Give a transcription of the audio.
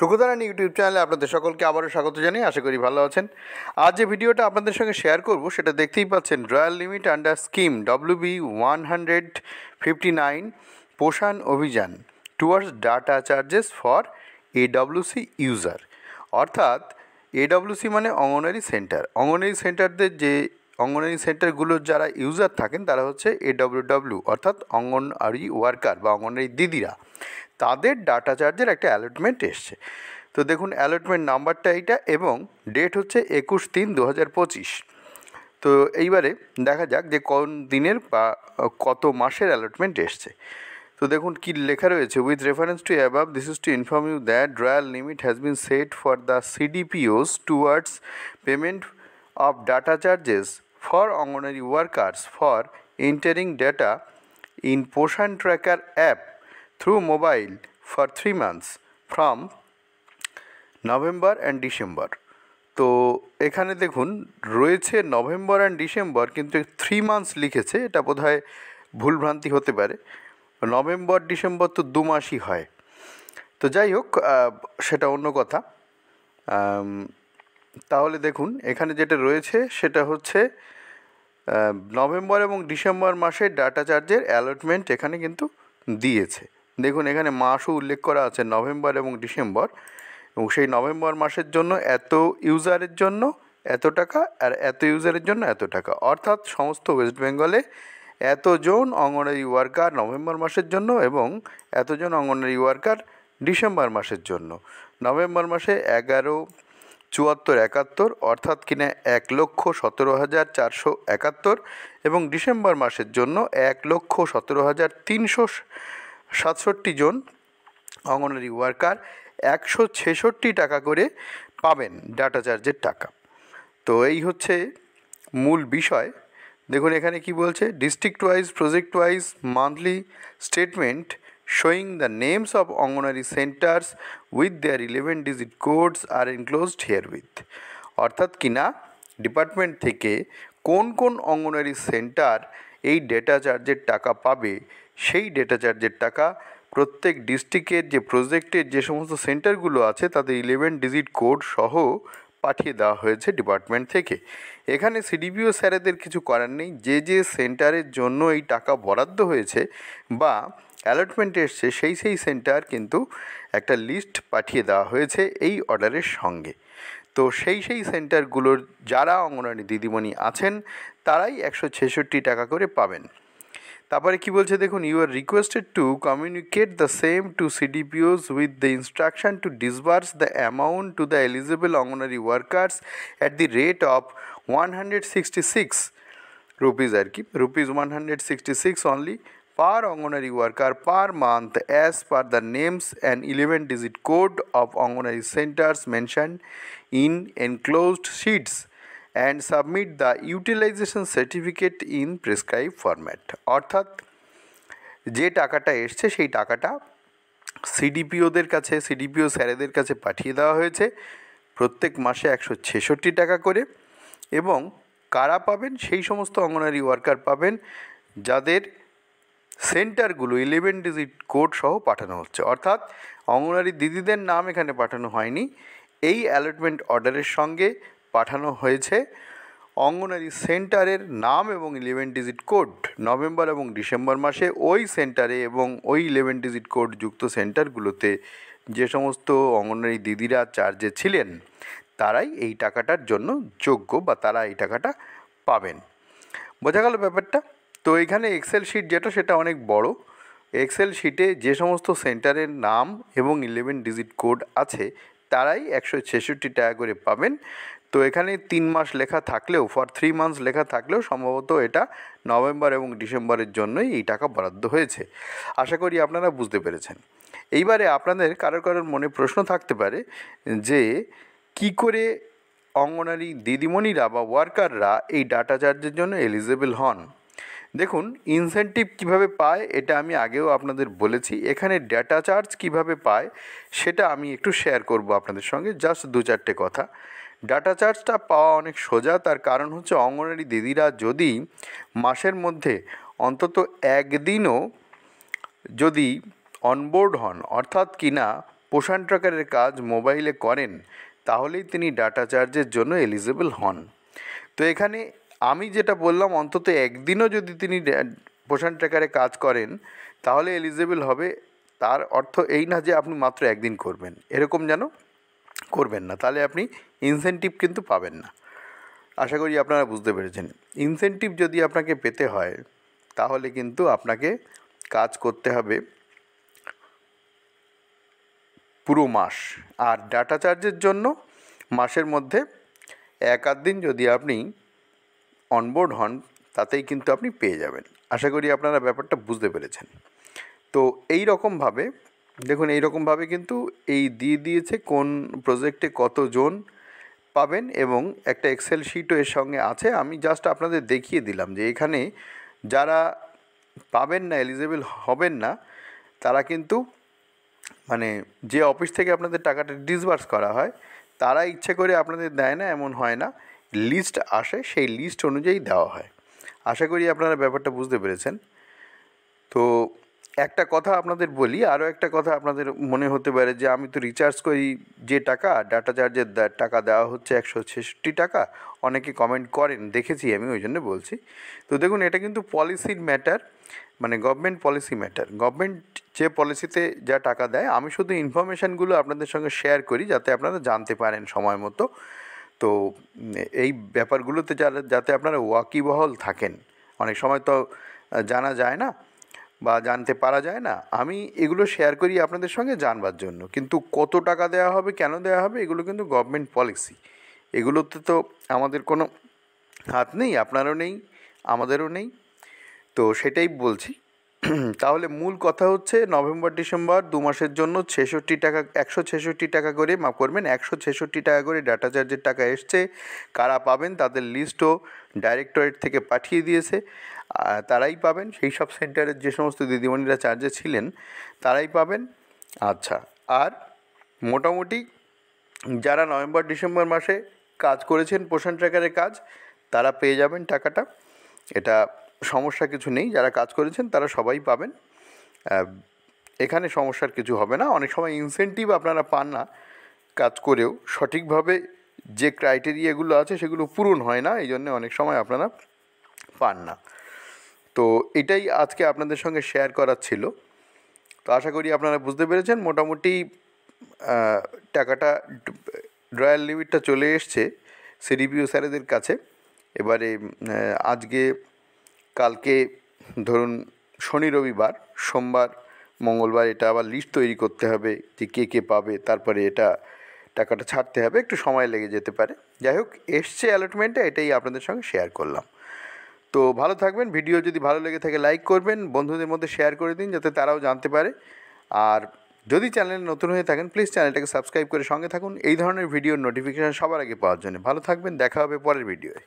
সুখদারানী YouTube চ্যানেলে আপনাদের সকলকে আবারও স্বাগত জানিয়ে আশা করি ভালো আছেন। আজ যে ভিডিওটা আপনাদের সঙ্গে শেয়ার করব সেটা দেখতেই পাচ্ছেন, royal limit under scheme WB159 পোষণ অভিযান towards data charges for AWC user. অর্থাৎ AWC মানে অঙ্গনওয়াড়ি সেন্টার। অঙ্গনওয়াড়ি সেন্টারদের যে অঙ্গনওয়াড়ি সেন্টারগুলোর যারা ইউজার থাকেন তারা হচ্ছে AWW অর্থাৎ অঙ্গনওয়াড়ি ওয়ার্কার বা অঙ্গনওয়াড়ি দিদিরা। তাদের ডাটা চার্জের একটা অ্যালটমেন্ট এসছে। তো দেখুন অ্যালটমেন্ট নাম্বারটা এইটা এবং ডেট হচ্ছে 21/3/2025। তো এইবারে দেখা যাক যে কোন দিনের বা কত মাসের অ্যালটমেন্ট এসছে। তো দেখুন কি লেখা রয়েছে, with reference to above this is to inform you that royal limit has been set for the CDPOs towards payment of data charges for Anganwadi workers for entering data in Poshan tracker app through mobile for 3 months from November and December। তো এখানে দেখুন রয়েছে November and December, কিন্তু 3 months লিখেছে, এটা বোধহয় ভুলভ্রান্তি হতে পারে। নভেম্বর ডিসেম্বর তো 2 মাসই হয়। তো যাই হোক, সেটা অন্য কথা। তাহলে দেখুন এখানে যেটা রয়েছে সেটা হচ্ছে নভেম্বর এবং ডিসেম্বর মাসের ডাটা চার্জের অ্যালটমেন্ট এখানে কিন্তু দিয়েছে। দেখুন এখানে মাসও উল্লেখ করা আছে, নভেম্বর এবং ডিসেম্বর, এবং সেই নভেম্বর মাসের জন্য এত ইউজারের জন্য এত টাকা আর এত ইউজারের জন্য এত টাকা, অর্থাৎ সমস্ত ওয়েস্ট বেঙ্গলে এতজন অঙ্গনওয়াড়ি ওয়ার্কার নভেম্বর মাসের জন্য এবং এতজন অঙ্গনওয়াড়ি ওয়ার্কার ডিসেম্বর মাসের জন্য। নভেম্বর মাসে 11,74,71 অর্থাৎ কিনা 1,17,471, এবং ডিসেম্বর মাসের জন্য 1,17,367 জন অঙ্গনওয়াড়ি ওয়ার্কার 166 টাকা করে পাবেন ডাটা চার্জের টাকা। তো এই হচ্ছে মূল বিষয়। দেখুন এখানে কি বলছে, district wise project wise monthly statement showing the names of anganwadi centres with their 11-digit codes are enclosed herewith। অর্থাৎ কিনা ডিপার্টমেন্ট থেকে কোন কোন অঙ্গনওয়াড়ি সেন্টার এই ডেটা চার্জের টাকা পাবে, সেই ডেটা চার্জের টাকা প্রত্যেক ডিস্ট্রিক্টের যে প্রজেক্টের যে সমস্ত সেন্টারগুলো আছে তাদের 11-digit কোড সহ পাঠিয়ে দেওয়া হয়েছে ডিপার্টমেন্ট থেকে। এখানে CDPO স্যারেদের কিছু করার নেই, যে যে সেন্টারের জন্য এই টাকা বরাদ্দ হয়েছে বা অ্যালটমেন্ট এসছে সেই সেন্টার কিন্তু একটা লিস্ট পাঠিয়ে দেওয়া হয়েছে এই অর্ডারের সঙ্গে। তো সেই সেন্টারগুলোর যারা অঙ্গনওয়াড়ি দিদিমণি আছেন তারাই 166 টাকা করে পাবেন। তারপরে কি বলছে দেখুন, you are requested to communicate the same to CDPOs with the instruction to disburse the amount to the eligible Anganwadi workers at the rate of 166 rupees আর কি, ₹166 only per Anganwadi worker per month as per the names and 11-digit code of anganwadi centers mentioned in enclosed sheets and submit the utilization certificate in prescribed format। অর্থাৎ যে টাকাটা এসছে সেই টাকাটা CDPOদের কাছে, CDPO স্যারেদের কাছে পাঠিয়ে দেওয়া হয়েছে প্রত্যেক মাসে 166 টাকা করে, এবং কারা পাবেন, সেই সমস্ত অঙ্গনওয়াড়ি ওয়ার্কার পাবেন যাদের সেন্টারগুলো 11-digit কোড সহ পাঠানো হচ্ছে। অর্থাৎ অঙ্গনওয়াড়ি দিদিদের নাম এখানে পাঠানো হয়নি, এই অ্যালটমেন্ট অর্ডারের সঙ্গে পাঠানো হয়েছে অঙ্গনওয়াড়ি সেন্টারের নাম এবং 11-digit কোড। নভেম্বর এবং ডিসেম্বর মাসে ওই সেন্টারে এবং ওই 11-digit কোড যুক্ত সেন্টারগুলোতে যে সমস্ত অঙ্গনওয়াড়ি দিদিরা চার্জে ছিলেন তারাই এই টাকাটার জন্য যোগ্য বা তারা এই টাকাটা পাবেন। বোঝা গেল ব্যাপারটা? তো এখানে এক্সেল শিট যেটা সেটা অনেক বড়। এক্সেল শিটে যে সমস্ত সেন্টারের নাম এবং 11-digit কোড আছে তারাই 166 টাকা করে পাবেন। তো এখানে 3 মাস লেখা থাকলেও, ফর 3 মান্থস লেখা থাকলেও সম্ভবত এটা নভেম্বর এবং ডিসেম্বরের জন্যই এই টাকা বরাদ্দ হয়েছে। আশা করি আপনারা বুঝতে পেরেছেন। এইবারে আপনাদের কারোর মনে প্রশ্ন থাকতে পারে যে কি করে অঙ্গনওয়াড়ি দিদিমণিরা বা ওয়ার্কাররা এই ডাটা চার্জের জন্য এলিজিবল হন। দেখুন ইনসেন্টিভ কিভাবে পায় এটা আমি আগেও আপনাদের বলেছি। এখানে ডাটা চার্জ কিভাবে পায় সেটা আমি একটু শেয়ার করব আপনাদের সঙ্গে, জাস্ট 2-4টে কথা। ডাটা চার্জটা পাওয়া অনেক সোজা, তার কারণ হচ্ছে অঙ্গনওয়াড়ি দিদিরা যদি মাসের মধ্যে অন্তত একদিনও যদি অনবোর্ড হন, অর্থাৎ কিনা পোষণ ট্র্যাকারের কাজ মোবাইলে করেন তাহলেই তিনি ডাটা চার্জের জন্য এলিজিবল হন। তো এখানে আমি যেটা বললাম অন্তত একদিনও যদি তিনি পোষণ ট্র্যাকারে কাজ করেন তাহলে এলিজিবল হবে, তার অর্থ এই না যে আপনি মাত্র একদিন করবেন, এরকম যেন করবেন না, তাহলে আপনি ইনসেনটিভ কিন্তু পাবেন না। আশা করি আপনারা বুঝতে পেরেছেন। ইনসেনটিভ যদি আপনাকে পেতে হয় তাহলে কিন্তু আপনাকে কাজ করতে হবে পুরো মাস, আর ডাটা চার্জের জন্য মাসের মধ্যে এক আধ দিন যদি আপনি অনবোর্ড হন তাতেই কিন্তু আপনি পেয়ে যাবেন। আশা করি আপনারা ব্যাপারটা বুঝতে পেরেছেন। তো এই রকমভাবে দেখুন, এই রকমভাবে কিন্তু এই দিয়ে দিয়েছে কোন প্রজেক্টে কতজন পাবেন এবং একটা এক্সেল শিটও এর সঙ্গে আছে। আমি জাস্ট আপনাদের দেখিয়ে দিলাম যে এখানে যারা পাবেন না, এলিজিবল হবেন না, তারা কিন্তু মানে যে অফিস থেকে আপনাদের টাকাটা ডিসবার্স করা হয় তারা ইচ্ছে করে আপনাদের দেয় না এমন হয় না, লিস্ট আসে, সেই লিস্ট অনুযায়ী দেওয়া হয়। আশা করি আপনারা ব্যাপারটা বুঝতে পেরেছেন। তো একটা কথা আপনাদের বলি, আরও একটা কথা আপনাদের মনে হতে পারে যে আমি তো রিচার্জ করি, যে টাকা ডাটা চার্জের টাকা দেওয়া হচ্ছে 166 টাকা, অনেকে কমেন্ট করেন দেখেছি আমি, ওই জন্য বলছি। তো দেখুন, এটা কিন্তু পলিসির ম্যাটার, মানে গভর্নমেন্ট পলিসি ম্যাটার। গভর্নমেন্ট যে পলিসিতে যা টাকা দেয়, আমি শুধু ইনফরমেশানগুলো আপনাদের সঙ্গে শেয়ার করি যাতে আপনারা জানতে পারেন সময় মতো। তো এই ব্যাপারগুলোতে যাতে আপনারা ওয়াকিবহাল থাকেন, অনেক সময় তো জানা যায় না বা জানতে পারা যায় না, আমি এগুলো শেয়ার করি আপনাদের সঙ্গে জানবার জন্য। কিন্তু কত টাকা দেওয়া হবে, কেন দেওয়া হবে, এগুলো কিন্তু গভর্নমেন্ট পলিসি, এগুলোতে তো আমাদের কোনো হাত নেই, আপনারও নেই, আমাদেরও নেই। তো সেটাই বলছি। তাহলে মূল কথা হচ্ছে নভেম্বর ডিসেম্বর 2 মাসের জন্য 66 টাকা, 166 টাকা করে, মাফ করবেন, 166 টাকা করে ডাটা চার্জের টাকা এসছে। কারা পাবেন তাদের লিস্টও ডাইরেক্টরেট থেকে পাঠিয়ে দিয়েছে, তারাই পাবেন। সেই সব সেন্টারের যে সমস্ত দিদিমণিরা চার্জে ছিলেন তারাই পাবেন। আচ্ছা, আর মোটামুটি যারা নভেম্বর ডিসেম্বর মাসে কাজ করেছেন পোষণ ট্র্যাকারের কাজ, তারা পেয়ে যাবেন টাকাটা, এটা সমস্যা কিছু নেই। যারা কাজ করেছেন তারা সবাই পাবেন, এখানে সমস্যার কিছু হবে না। অনেক সময় ইনসেনটিভ আপনারা পান না কাজ করেও, সঠিকভাবে যে ক্রাইটেরিয়াগুলো আছে সেগুলো পূরণ হয় না, এই জন্যে অনেক সময় আপনারা পান না। তো এটাই আজকে আপনাদের সঙ্গে শেয়ার করার ছিল। তো আশা করি আপনারা বুঝতে পেরেছেন। মোটামুটি টাকাটা রয়্যাল লিমিটটা চলে এসছে সিডিপিও স্যারেদের কাছে। এবারে আজকে কালকে ধরুন শনি রবিবার, সোমবার মঙ্গলবার এটা আবার লিস্ট তৈরি করতে হবে যে কে কে পাবে, তারপরে এটা টাকাটা ছাড়তে হবে, একটু সময় লেগে যেতে পারে। যাই হোক, এসছে অ্যালটমেন্টে, এটাই আপনাদের সঙ্গে শেয়ার করলাম। তো ভালো থাকবেন। ভিডিও যদি ভালো লেগে থাকে লাইক করবেন, বন্ধুদের মধ্যে শেয়ার করে দিন যাতে তারাও জানতে পারে। আর যদি চ্যানেলে নতুন হয়ে থাকেন প্লিজ চ্যানেলটাকে সাবস্ক্রাইব করে সঙ্গে থাকুন এই ধরনের ভিডিওর নোটিফিকেশান সবার আগে পাওয়ার জন্য। ভালো থাকবেন, দেখা হবে পরের ভিডিওয়।